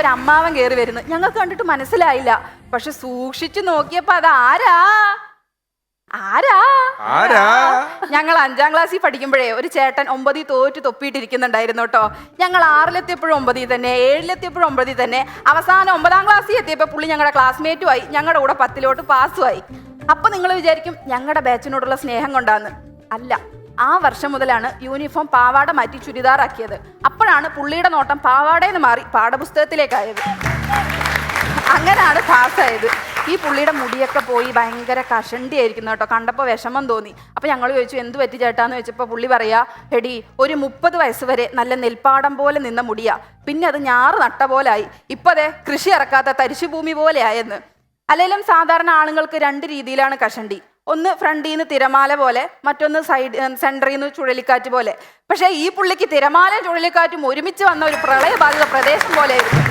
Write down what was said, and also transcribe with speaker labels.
Speaker 1: ഒരു അമ്മാവൻ കയറി വരുന്നു. ഞങ്ങൾക്ക് കണ്ടിട്ട് മനസ്സിലായില്ല. പക്ഷെ സൂക്ഷിച്ചു നോക്കിയപ്പോ അത് ആരാ? ഞങ്ങൾ 5ാം ക്ലാസ്സിൽ പഠിക്കുമ്പോഴേ ഒരു ചേട്ടൻ 9 തോറ്റ് തൊപ്പിയിട്ടിരിക്കുന്നുണ്ടായിരുന്നു കേട്ടോ. ഞങ്ങൾ 6-ലെത്തിയപ്പോഴും 9 തന്നെ, 7-ലെത്തിയപ്പോഴും 9 തന്നെ. അവസാനം 9ാം ക്ലാസ്സിൽ എത്തിയപ്പോൾ പുള്ളി ഞങ്ങളുടെ ക്ലാസ്മേറ്റും ആയി, ഞങ്ങളുടെ കൂടെ 10-ലോട്ട് പാസ്സുമായി. അപ്പൊ നിങ്ങൾ വിചാരിക്കും ഞങ്ങളുടെ ബാച്ചിനോടുള്ള സ്നേഹം കൊണ്ടാന്ന്. അല്ല, ആ വർഷം മുതലാണ് യൂണിഫോം പാവാട മാറ്റി ചുരിദാറാക്കിയത്. അപ്പോഴാണ് പുള്ളിയുടെ നോട്ടം പാവാടേന്ന് മാറി പാഠപുസ്തകത്തിലേക്കായത്. അങ്ങനെയാണ് പാസ്സായത്. ഈ പുള്ളിയുടെ മുടിയൊക്കെ പോയി ഭയങ്കര കഷണ്ടി ആയിരിക്കുന്നു കേട്ടോ. കണ്ടപ്പോൾ വിഷമം തോന്നി. അപ്പോൾ ഞങ്ങൾ ചോദിച്ചു എന്ത് പറ്റി ചേട്ടാന്ന് ചോദിച്ചപ്പോൾ പുള്ളി പറയാ, എടി ഒരു 30 വയസ്സ് വരെ നല്ല നെൽപ്പാടം പോലെ നിന്ന മുടിയാ, പിന്നെ അത് ഞാറ് നട്ട പോലായി, ഇപ്പം അതെ കൃഷി ഇറക്കാത്ത തരിശുഭൂമി പോലെ ആയെന്ന്. അല്ലെങ്കിലും സാധാരണ ആണുങ്ങൾക്ക് 2 രീതിയിലാണ് കഷണ്ടി. ഒന്ന് ഫ്രണ്ടിൽ നിന്ന് തിരമാല പോലെ, മറ്റൊന്ന് സെൻറ്ററിൽ നിന്ന് ചുഴലിക്കാറ്റ് പോലെ. പക്ഷേ ഈ പുള്ളിക്ക് തിരമാലയും ചുഴലിക്കാറ്റും ഒരുമിച്ച് വന്ന ഒരു പ്രളയബാധിത പ്രദേശം പോലെയായിരുന്നു.